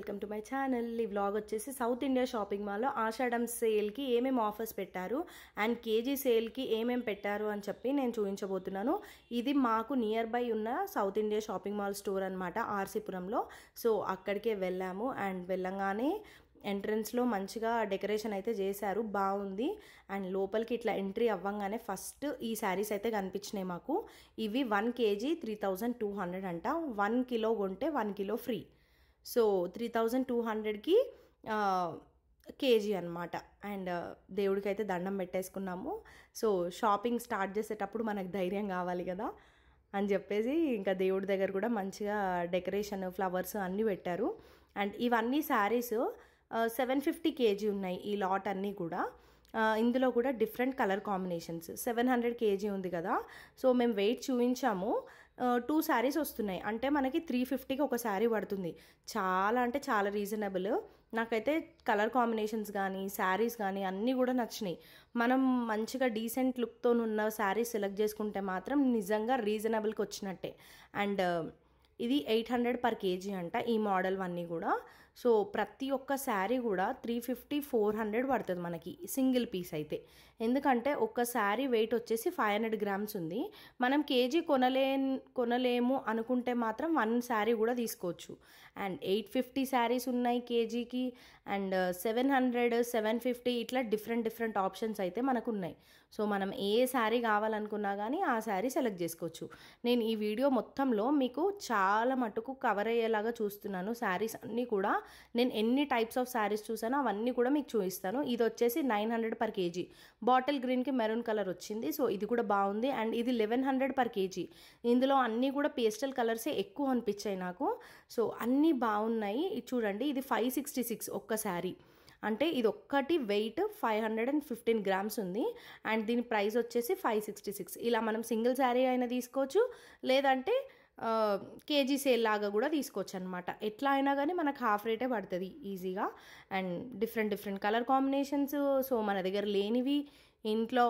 Welcome to my channel. ఈ vlog వచ్చేసి south India shopping మాల్లో ఆషాఢం సేల్కి ఏమేమి ఆఫర్స్ పెట్టారు అండ్ కేజీ సేల్కి ఏమేమి పెట్టారు అని చెప్పి నేను చూపించబోతున్నాను. ఇది మాకు నియర్ బై ఉన్న South India shopping mall store అనమాట, ఆర్సీపురంలో. సో అక్కడికే వెళ్ళాము అండ్ వెళ్ళంగానే ఎంట్రన్స్లో మంచిగా డెకరేషన్ అయితే చేశారు, బాగుంది. అండ్ లోపలికి ఇట్లా ఎంట్రీ అవ్వంగానే ఫస్ట్ ఈ శారీస్ అయితే కనిపించినాయి మాకు. ఇవి 1 kg 3200 అంట. 1 కిలో కొంటే 1 కిలో ఫ్రీ. సో 3200కి కేజీ అనమాట. అండ్ దేవుడికి అయితే దండం పెట్టేసుకున్నాము. సో షాపింగ్ స్టార్ట్ చేసేటప్పుడు మనకు ధైర్యం కావాలి కదా అని చెప్పేసి ఇంకా దేవుడి దగ్గర కూడా మంచిగా డెకరేషన్, ఫ్లవర్స్ అన్నీ పెట్టారు. అండ్ ఇవన్నీ శారీస్ 750 kg ఉన్నాయి ఈ లాట్ అన్నీ కూడా. ఇందులో కూడా డిఫరెంట్ కలర్ కాంబినేషన్స్. 700 kg ఉంది కదా, సో మేము వెయిట్ చూపించాము. 2 శారీస్ వస్తున్నాయి అంటే మనకి 350కి ఒక శారీ పడుతుంది. చాలా అంటే చాలా రీజనబుల్. నాకైతే కలర్ కాంబినేషన్స్ కానీ శారీస్ కానీ అన్నీ కూడా నచ్చినాయి. మనం మంచిగా డీసెంట్ లుక్తో ఉన్న శారీస్ సెలెక్ట్ చేసుకుంటే మాత్రం నిజంగా రీజనబుల్కి వచ్చినట్టే. అండ్ ఇది 800 per kg అంట ఈ మోడల్ అన్నీ కూడా. సో ప్రతి ఒక్క శారీ కూడా 350, 400 పడుతుంది మనకి సింగిల్ పీస్ అయితే. ఎందుకంటే ఒక్క శారీ వెయిట్ వచ్చేసి 500 grams ఉంది. మనం కేజీ కొనలేము అనుకుంటే మాత్రం 1 శారీ కూడా తీసుకోవచ్చు. అండ్ 850 శారీస్ ఉన్నాయి కేజీకి. అండ్ 700, 750 ఇట్లా డిఫరెంట్ ఆప్షన్స్ అయితే మనకు ఉన్నాయి. సో మనం ఏ శారీ కావాలనుకున్నా కానీ ఆ శారీ సెలెక్ట్ చేసుకోవచ్చు. నేను ఈ వీడియో మొత్తంలో మీకు చాలా మటుకు కవర్ అయ్యేలాగా చూస్తున్నాను. శారీస్ అన్నీ కూడా నేను ఎన్ని టైప్స్ ఆఫ్ శారీస్ చూసానో అవన్నీ కూడా మీకు చూపిస్తాను. ఇది వచ్చేసి 900 per kg. బాటిల్ గ్రీన్కి మెరూన్ కలర్ వచ్చింది. సో ఇది కూడా బాగుంది. అండ్ ఇది 1100 per kg. ఇందులో అన్నీ కూడా పేస్టల్ కలర్సే ఎక్కువ అనిపించాయి నాకు. సో అన్నీ బాగున్నాయి. చూడండి, ఇది 566 ఒక్క శారీ. అంటే ఇది ఒక్కటి వెయిట్ 515 grams ఉంది. అండ్ దీని ప్రైస్ వచ్చేసి 566. ఇలా మనం సింగిల్ శారీ అయినా తీసుకోవచ్చు, లేదంటే కేజీ సేల్ లాగా కూడా తీసుకోవచ్చు అనమాట. ఎట్లా అయినా కానీ మనకు హాఫ్ రేటే పడుతుంది ఈజీగా. And different colour combinations. So మన దగ్గర లేనివి ఇంట్లో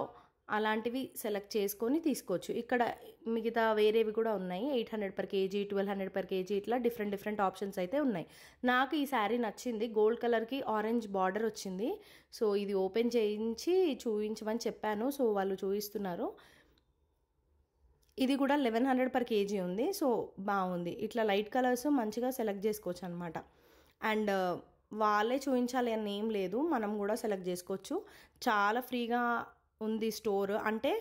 అలాంటివి సెలెక్ట్ చేసుకొని తీసుకోవచ్చు. ఇక్కడ మిగతా వేరేవి కూడా ఉన్నాయి. 800 per kg, 1200 per kg ఇట్లా డిఫరెంట్ ఆప్షన్స్ అయితే ఉన్నాయి. నాకు ఈ శారీ నచ్చింది. గోల్డ్ కలర్కి ఆరెంజ్ బార్డర్ వచ్చింది. సో ఇది ఓపెన్ చేయించి చూపించమని చెప్పాను. సో వాళ్ళు చూపిస్తున్నారు. ఇది కూడా 1100 per kg ఉంది. సో బాగుంది. ఇట్లా లైట్ కలర్స్ మంచిగా సెలెక్ట్ చేసుకోవచ్చు అనమాట. అండ్ వాళ్ళే చూపించాలి అని ఏం లేదు, మనం కూడా సెలెక్ట్ చేసుకోవచ్చు. చాలా ఫ్రీగా ఉంది స్టోర్. అంటే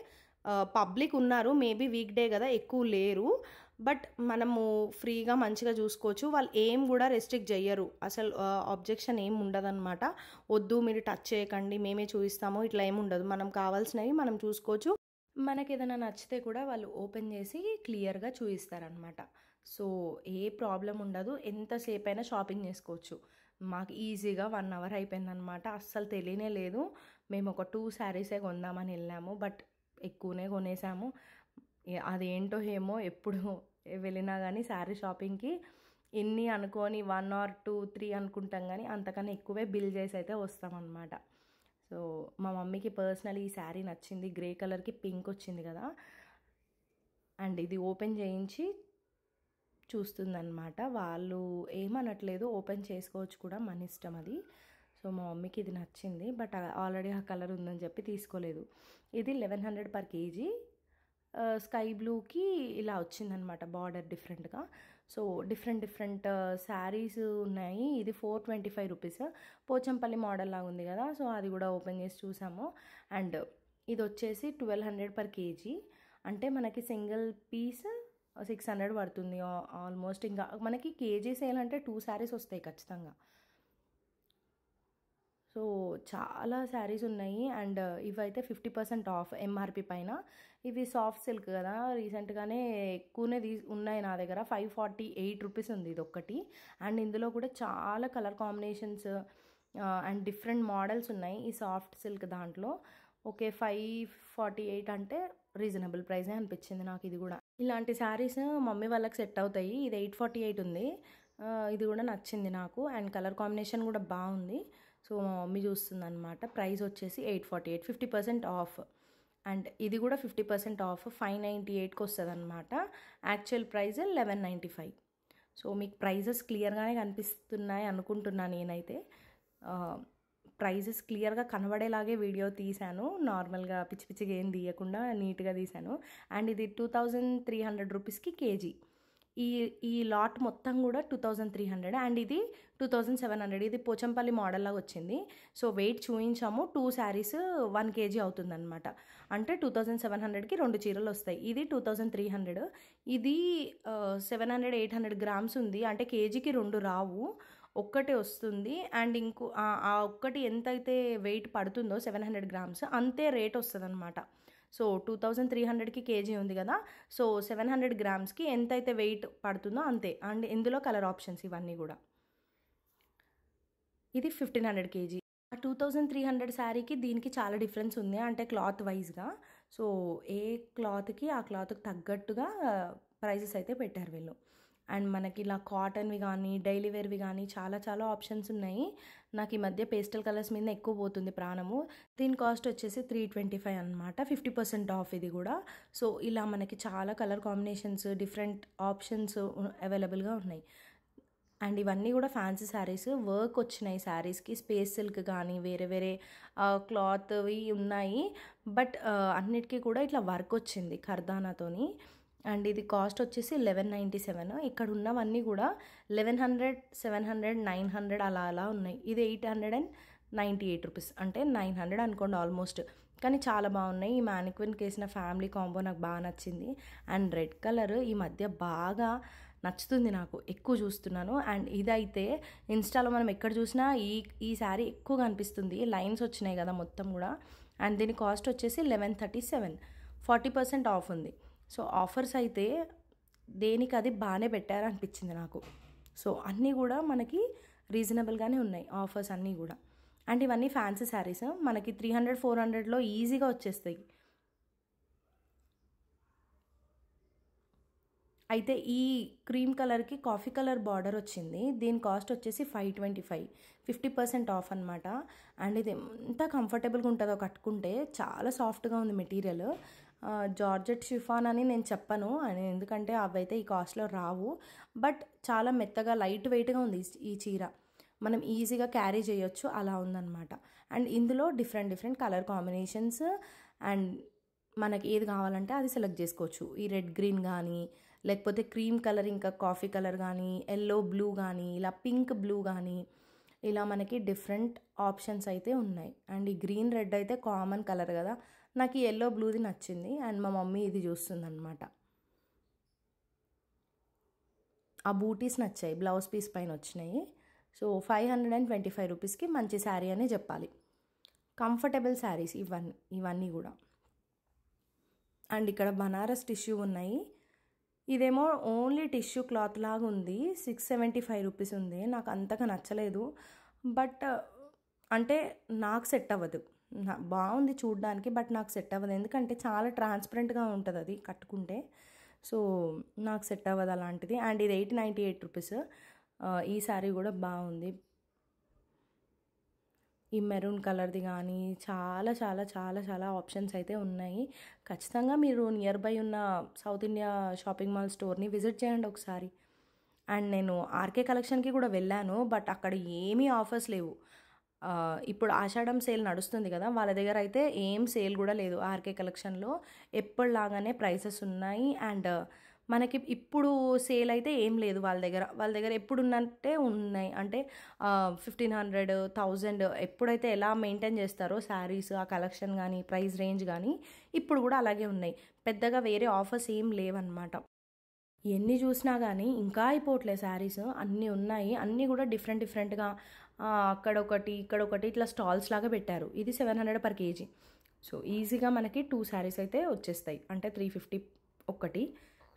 పబ్లిక్ ఉన్నారు, మేబీ వీక్ డే కదా, ఎక్కువ లేరు. బట్ మనము ఫ్రీగా మంచిగా చూసుకోవచ్చు. వాళ్ళు ఏం కూడా రెస్ట్రిక్ట్ చెయ్యరు, అసలు ఆబ్జెక్షన్ ఏం ఉండదన్నమాట. వద్దు మీరు టచ్ చేయకండి, మేమే చూపిస్తాము, ఇట్లా ఏమి ఉండదు. మనం కావాల్సినవి మనం చూసుకోవచ్చు. మనకి ఏదైనా నచ్చితే కూడా వాళ్ళు ఓపెన్ చేసి క్లియర్గా చూపిస్తారనమాట. సో ఏ ప్రాబ్లం ఉండదు, ఎంతసేపు అయినా షాపింగ్ చేసుకోవచ్చు. మాకు ఈజీగా 1 hour అయిపోయిందనమాట. అస్సలు తెలియనే లేదు. మేము ఒక 2 శారీసే కొందామని వెళ్ళాము, బట్ ఎక్కువనే కొనేసాము. అదేంటో ఏమో, ఎప్పుడు వెళ్ళినా కానీ శారీ షాపింగ్కి ఎన్ని అనుకొని 1 or 2, 3 అనుకుంటాం కానీ అంతకన్నా ఎక్కువే బిల్ చేసి అయితే వస్తామన్నమాట. సో మా మమ్మీకి పర్సనల్ ఈ శారీ నచ్చింది. గ్రే కలర్కి పింక్ వచ్చింది కదా. అండ్ ఇది ఓపెన్ చేయించి చూస్తుందన్నమాట. వాళ్ళు ఏమనట్లేదు, ఓపెన్ చేసుకోవచ్చు కూడా, మన ఇష్టం అది. సో మా మమ్మీకి ఇది నచ్చింది, బట్ ఆల్రెడీ ఆ కలర్ ఉందని చెప్పి తీసుకోలేదు. ఇది 1100 per kg. స్కై బ్లూకి ఇలా వచ్చిందనమాట బార్డర్ డిఫరెంట్గా. సో డిఫరెంట్ శారీస్ ఉన్నాయి. ఇది 425 rupees. పోచంపల్లి మోడల్ లాగా ఉంది కదా, సో అది కూడా ఓపెన్ చేసి చూసాము. అండ్ ఇది వచ్చేసి 1200 per kg. అంటే మనకి సింగిల్ పీస్ 600 పడుతుంది ఆల్మోస్ట్. ఇంకా మనకి కేజీ సేల్ అంటే 2 శారీస్ వస్తాయి ఖచ్చితంగా. సో చాలా శారీస్ ఉన్నాయి. అండ్ ఇవైతే 50% ఆఫ్ ఎంఆర్పి పైన. ఇవి సాఫ్ట్ సిల్క్ కదా, రీసెంట్గానే ఎక్కువనే ఉన్నాయి నా దగ్గర. 548 rupees ఉంది ఇది ఒక్కటి. అండ్ ఇందులో కూడా చాలా colour combinations and different models ఉన్నాయి ఈ సాఫ్ట్ సిల్క్ దాంట్లో. ఓకే, 548 అంటే రీజనబుల్ ప్రైజే అనిపించింది నాకు ఇది కూడా. ఇలాంటి శారీస్ మమ్మీ వాళ్ళకి సెట్ అవుతాయి. ఇది 848 ఉంది. ఇది కూడా నచ్చింది నాకు. అండ్ కలర్ కాంబినేషన్ కూడా బాగుంది. సో మా మమ్మీ చూస్తుంది అనమాట. ప్రైస్ వచ్చేసి 848, 50% ఆఫ్. అండ్ ఇది కూడా 50% ఆఫ్ 598కి వస్తుంది అనమాట. Actual price 1195. సో మీకు ప్రైజెస్ క్లియర్గానే కనిపిస్తున్నాయి అనుకుంటున్నాను నేనైతే. ప్రైజెస్ క్లియర్గా కనబడేలాగే వీడియో తీశాను, నార్మల్గా పిచ్చి పిచ్చిగా ఏం తీయకుండా నీట్గా తీశాను. అండ్ ఇది 2300 రూపీస్కి కేజీ. ఈ లాట్ మొత్తం కూడా 2300 అండ్ ఇది 2700. ఇది పోచంపల్లి మోడల్ లాగా వచ్చింది. సో వెయిట్ చూయించాము, 2 శారీస్ 1 kg అవుతుందన్నమాట. అంటే 2700కి 2 చీరలు వస్తాయి. ఇది 2300. ఇది 700-800 గ్రామ్స్ ఉంది. అంటే కేజీకి 2 రావు, ఒక్కటే వస్తుంది. అండ్ ఆ ఒక్కటి ఎంతైతే వెయిట్ పడుతుందో 700 గ్రామ్స్ అంతే రేట్ వస్తుంది అనమాట. సో 2300కి కేజీ ఉంది కదా, సో 700 గ్రామ్స్కి ఎంతైతే వెయిట్ పడుతుందో అంతే. అండ్ ఇందులో కలర్ ఆప్షన్స్ ఇవన్నీ కూడా. ఇది 1500 కేజీ. ఆ 2300 శారీకి దీనికి చాలా డిఫరెన్స్ ఉంది, అంటే క్లాత్ వైజ్గా. సో ఏ క్లాత్కి ఆ క్లాత్కి తగ్గట్టుగా ప్రైజెస్ అయితే పెట్టారు వీళ్ళు. అండ్ మనకి ఇలా కాటన్వి కానీ డైలీ వేర్వి కానీ చాలా చాలా ఆప్షన్స్ ఉన్నాయి. నాకు ఈ మధ్య పేస్టల్ కలర్స్ మీద ఎక్కువ పోతుంది ప్రాణము. దీని కాస్ట్ వచ్చేసి 325 అనమాట, 50% ఆఫ్ ఇది కూడా. సో ఇలా మనకి చాలా కలర్ కాంబినేషన్స్, డిఫరెంట్ ఆప్షన్స్ అవైలబుల్గా ఉన్నాయి. అండ్ ఇవన్నీ కూడా ఫ్యాన్సీ శారీస్, వర్క్ వచ్చినాయి శారీస్కి. స్పేస్ సిల్క్ కానీ వేరే వేరే క్లాత్వి ఉన్నాయి, బట్ అన్నిటికీ కూడా ఇట్లా వర్క్ వచ్చింది కర్దానాతోని. అండ్ ఇది కాస్ట్ వచ్చేసి 1197. ఇక్కడ ఉన్నవన్నీ కూడా 1100, 700, 900 అలా అలా ఉన్నాయి. ఇది 898 రూపీస్, అంటే 900 అనుకోండి ఆల్మోస్ట్. కానీ చాలా బాగున్నాయి. ఈ మ్యానిక్విన్కి వేసిన ఫ్యామిలీ కాంబో నాకు బాగా నచ్చింది. అండ్ రెడ్ కలర్ ఈ మధ్య బాగా నచ్చుతుంది, నాకు ఎక్కువ చూస్తున్నాను. అండ్ ఇదైతే ఇన్స్టాలో మనం ఎక్కడ చూసినా ఈ శారీ ఎక్కువగా అనిపిస్తుంది. లైన్స్ వచ్చినాయి కదా మొత్తం కూడా. అండ్ దీని కాస్ట్ వచ్చేసి 1137, 40% ఆఫ్ ఉంది. సో ఆఫర్స్ అయితే దేనికి అది బాగానే పెట్టారు అనిపించింది నాకు. సో అన్నీ కూడా మనకి రీజనబుల్గానే ఉన్నాయి ఆఫర్స్ అన్నీ కూడా. అండ్ ఇవన్నీ ఫ్యాన్సీ శారీస్ మనకి 300-400లో ఈజీగా వచ్చేస్తాయి. అయితే ఈ క్రీమ్ కలర్కి కాఫీ కలర్ బార్డర్ వచ్చింది. దీని కాస్ట్ వచ్చేసి 525, 50% ఆఫ్ అనమాట. అండ్ ఇది ఎంత కంఫర్టబుల్గా ఉంటుందో కట్టుకుంటే, చాలా సాఫ్ట్గా ఉంది మెటీరియల్. జార్జెట్ షిఫాన్ అని నేను చెప్పను, ఎందుకంటే అవైతే ఈ కాస్ట్లో రావు, బట్ చాలా మెత్తగా లైట్ వెయిట్గా ఉంది ఈ చీర. మనం ఈజీగా క్యారీ చేయొచ్చు, అలా ఉందన్నమాట. అండ్ ఇందులో డిఫరెంట్ కలర్ కాంబినేషన్స్, అండ్ మనకి ఏది కావాలంటే అది సెలెక్ట్ చేసుకోవచ్చు. ఈ రెడ్ గ్రీన్ కానీ, లేకపోతే క్రీమ్ కలర్, ఇంకా కాఫీ కలర్ కానీ, ఎల్లో బ్లూ కానీ, ఇలా పింక్ బ్లూ కానీ, ఇలా మనకి డిఫరెంట్ ఆప్షన్స్ అయితే ఉన్నాయి. అండ్ ఈ గ్రీన్ రెడ్ అయితే కామన్ కలర్ కదా, నాకు ఈ ఎల్లో బ్లూది నచ్చింది. అండ్ మా మమ్మీ ఇది చూస్తుంది అనమాట. ఆ బూటీస్ నచ్చాయి, బ్లౌజ్ పీస్ పైన వచ్చినాయి. సో 525 రూపీస్కి మంచి శారీ అనే చెప్పాలి. కంఫర్టబుల్ శారీస్ ఇవన్నీ కూడా. అండ్ ఇక్కడ బనారస్ టిష్యూ ఉన్నాయి. ఇదేమో ఓన్లీ టిష్యూ క్లాత్ లాగా ఉంది, 675 రూపీస్ ఉంది. నాకు అంతగా నచ్చలేదు, బట్ అంటే నాకు సెట్ అవ్వదు. బాగుంది చూడడానికి, బట్ నాకు సెట్ అవ్వదు, ఎందుకంటే చాలా ట్రాన్స్పరెంట్గా ఉంటుంది అది కట్టుకుంటే. సో నాకు సెట్ అవ్వదు అలాంటిది. అండ్ ఇది 898 రూపీస్. ఈ శారీ కూడా బాగుంది. ఈ మెరూన్ కలర్ది కానీ చాలా చాలా చాలా చాలా ఆప్షన్స్ అయితే ఉన్నాయి. ఖచ్చితంగా మీరు నియర్ బై ఉన్న సౌత్ ఇండియా షాపింగ్ మాల్ స్టోర్ని విజిట్ చేయండి ఒకసారి. అండ్ నేను ఆర్కే కలెక్షన్కి కూడా వెళ్ళాను, బట్ అక్కడ ఏమీ ఆఫర్స్ లేవు. ఇప్పుడు ఆషాఢం సేల్ నడుస్తుంది కదా, వాళ్ళ దగ్గర అయితే ఏం సేల్ కూడా లేదు ఆర్కే కలెక్షన్లో. ఎప్పటిలాగానే ప్రైసెస్ ఉన్నాయి. అండ్ మనకి ఇప్పుడు సేల్ అయితే ఏం లేదు వాళ్ళ దగ్గర ఎప్పుడు ఉన్నట్టే ఉన్నాయి. అంటే 1500, 1000 ఎప్పుడైతే ఎలా మెయింటైన్ చేస్తారో శారీస్, ఆ కలెక్షన్ కానీ ప్రైస్ రేంజ్ కానీ ఇప్పుడు కూడా అలాగే ఉన్నాయి. పెద్దగా వేరే ఆఫర్స్ ఏం లేవన్నమాట. ఎన్ని చూసినా కానీ ఇంకా అయిపోవట్లే శారీస్, అన్నీ ఉన్నాయి. అన్నీ కూడా డిఫరెంట్గా అక్కడొకటి ఇక్కడొకటి ఇట్లా స్టాల్స్ లాగా పెట్టారు. ఇది 700 per kg. సో ఈజీగా మనకి 2 శారీస్ అయితే వచ్చేస్తాయి, అంటే 350 ఒకటి.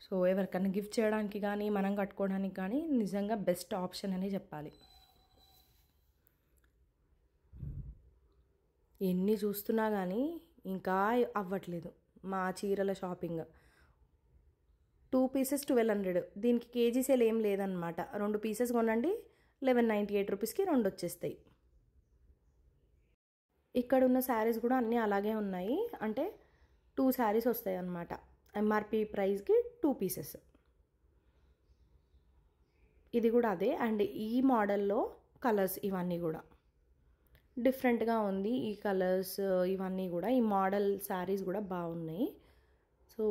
సో ఎవరికైనా గిఫ్ట్ చేయడానికి కానీ మనం కట్టుకోవడానికి కానీ నిజంగా బెస్ట్ ఆప్షన్ అనే చెప్పాలి. ఎన్ని చూస్తున్నా కానీ ఇంకా అవ్వట్లేదు మా చీరల షాపింగ్. 2 pieces 1200, దీనికి కేజీ సేల్ ఏం లేదనమాట. 2 pieces కొనండి 1198 రూపీస్కి 2 వచ్చేస్తాయి. ఇక్కడ ఉన్న శారీస్ కూడా అన్నీ అలాగే ఉన్నాయి, అంటే 2 శారీస్ వస్తాయి అన్నమాట. ఎంఆర్పి ప్రైస్కి 2 pieces. ఇది కూడా అదే. అండ్ ఈ మోడల్లో కలర్స్ ఇవన్నీ కూడా డిఫరెంట్గా ఉంది. ఈ కలర్స్ ఇవన్నీ కూడా, ఈ మోడల్ శారీస్ కూడా బాగున్నాయి. సో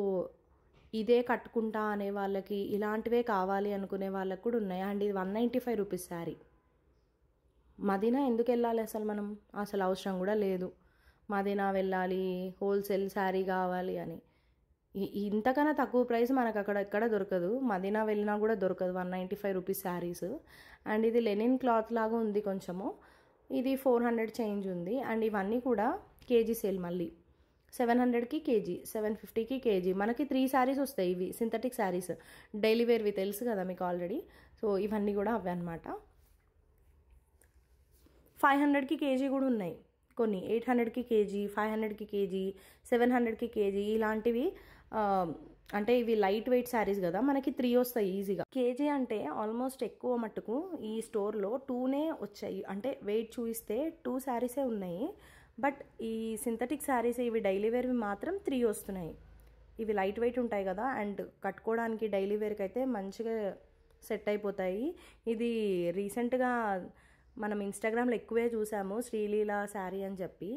ఇదే కట్టుకుంటా అనే వాళ్ళకి, ఇలాంటివే కావాలి అనుకునే వాళ్ళకి కూడా ఉన్నాయి. అండ్ ఇది 195 రూపీస్ శారీ. మదీనా ఎందుకు వెళ్ళాలి అసలు మనం? అసలు అవసరం కూడా లేదు మదీనా వెళ్ళాలి, హోల్సేల్ శారీ కావాలి అని. ఇంతకన్నా తక్కువ ప్రైస్ మనకు అక్కడ ఎక్కడ దొరకదు. మదీనా వెళ్ళినా కూడా దొరకదు 195 రూపీస్ శారీస్. అండ్ ఇది లెనిన్ క్లాత్ లాగా ఉంది కొంచెము. ఇది 400 చేంజ్ ఉంది. అండ్ ఇవన్నీ కూడా కేజీ సేల్. మళ్ళీ 700కి కేజీ, 750కి కేజీ. మనకి 3 శారీస్ వస్తాయి. ఇవి సింథటిక్ శారీస్, డైలీ వేర్వి తెలుసు కదా మీకు ఆల్రెడీ. సో ఇవన్నీ కూడా అవే అనమాట. 500కి కేజీ కూడా ఉన్నాయి కొన్ని. 800కి కేజీ, 500కి కేజీ, 700కి కేజీ ఇలాంటివి. అంటే ఇవి లైట్ వెయిట్ శారీస్ కదా, మనకి 3 వస్తాయి ఈజీగా. కేజీ అంటే ఆల్మోస్ట్ ఎక్కువ మట్టుకు ఈ స్టోర్లో 2నే వచ్చాయి. అంటే వెయిట్ చూపిస్తే 2 శారీసే ఉన్నాయి. బట్ ఈ సింథటిక్ శారీస్ ఇవి డైలీ వేర్వి మాత్రం 3 వస్తున్నాయి. ఇవి లైట్ వెయిట్ ఉంటాయి కదా, అండ్ కట్టుకోవడానికి డైలీ వేర్కి అయితే మంచిగా సెట్ అయిపోతాయి. ఇది రీసెంట్గా మనం ఇన్స్టాగ్రామ్లో ఎక్కువే చూసాము, శ్రీలీల శారీ అని చెప్పి.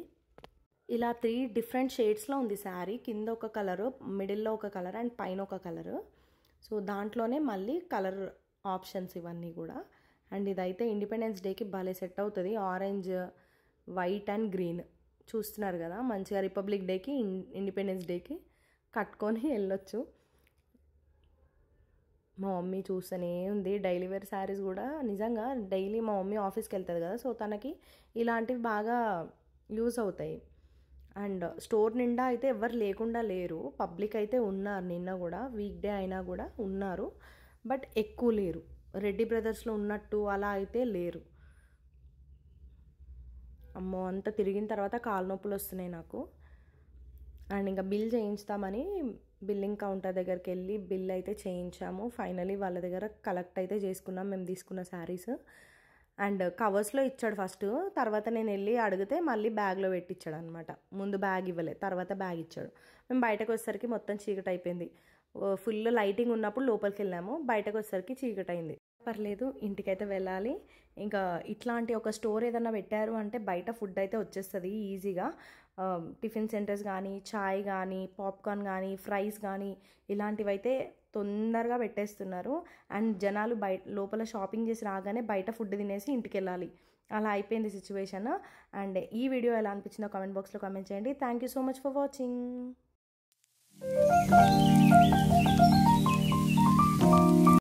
ఇలా 3 డిఫరెంట్ షేడ్స్లో ఉంది శారీ. కింద ఒక కలరు, మిడిల్లో ఒక కలర్, అండ్ పైన ఒక కలరు. సో దాంట్లోనే మళ్ళీ కలర్ ఆప్షన్స్ ఇవన్నీ కూడా. అండ్ ఇదైతే ఇండిపెండెన్స్ డేకి భలే సెట్ అవుతుంది. ఆరెంజ్, వైట్ అండ్ గ్రీన్ చూస్తున్నారు కదా, మంచిగా రిపబ్లిక్ డేకి, ఇండిపెండెన్స్ డేకి కట్టుకొని వెళ్ళొచ్చు. మా మమ్మీ చూస్తూనే ఉంది డైలీ వేర్ శారీస్ కూడా. నిజంగా డైలీ మా మమ్మీ ఆఫీస్కి వెళ్తుంది కదా, సో తనకి ఇలాంటివి బాగా యూజ్ అవుతాయి. అండ్ స్టోర్ నిండా అయితే ఎవరు లేకుండా లేరు, పబ్లిక్ అయితే ఉన్నారు. నిన్న కూడా వీక్ డే అయినా కూడా ఉన్నారు, బట్ ఎక్కువ లేరు. రెడ్డి బ్రదర్స్లో ఉన్నట్టు అలా అయితే లేరు. అమ్మో, అంత తిరిగిన తర్వాత కాలు నొప్పులు వస్తున్నాయి నాకు. అండ్ ఇంకా బిల్ చేయించుతామని బిల్లింగ్ కౌంటర్ దగ్గరికి వెళ్ళి బిల్ అయితే చేయించాము. ఫైనలీ వాళ్ళ దగ్గర కలెక్ట్ అయితే చేసుకున్నాం మేము తీసుకున్న శారీస్. అండ్ కవర్స్లో ఇచ్చాడు ఫస్ట్, తర్వాత నేను వెళ్ళి అడిగితే మళ్ళీ బ్యాగ్లో పెట్టించాడు అనమాట. ముందు బ్యాగ్ ఇవ్వలే, తర్వాత బ్యాగ్ ఇచ్చాడు. మేము బయటకు వచ్చేసరికి మొత్తం చీకటి అయిపోయింది. ఫుల్ లైటింగ్ ఉన్నప్పుడు లోపలికి వెళ్ళాము, బయటకు వచ్చేసరికి చీకటి అయింది. పర్లేదు, ఇంటికైతే వెళ్ళాలి. ఇంకా ఇట్లాంటి ఒక స్టోర్ ఏదన్నా పెట్టారు అంటే బయట ఫుడ్ అయితే వచ్చేస్తుంది ఈజీగా. టిఫిన్ సెంటర్స్ కానీ, చాయ్ కానీ, పాప్కార్న్ కానీ, ఫ్రైస్ కానీ ఇలాంటివి అయితే తొందరగా పెట్టేస్తున్నారు. అండ్ జనాలు లోపల షాపింగ్ చేసి రాగానే బయట ఫుడ్ తినేసి ఇంటికి వెళ్ళాలి, అలా అయిపోయింది సిచ్యువేషన్. అండ్ ఈ వీడియో ఎలా అనిపించిందో కామెంట్ బాక్స్లో కామెంట్ చేయండి. Thank you so much for watching.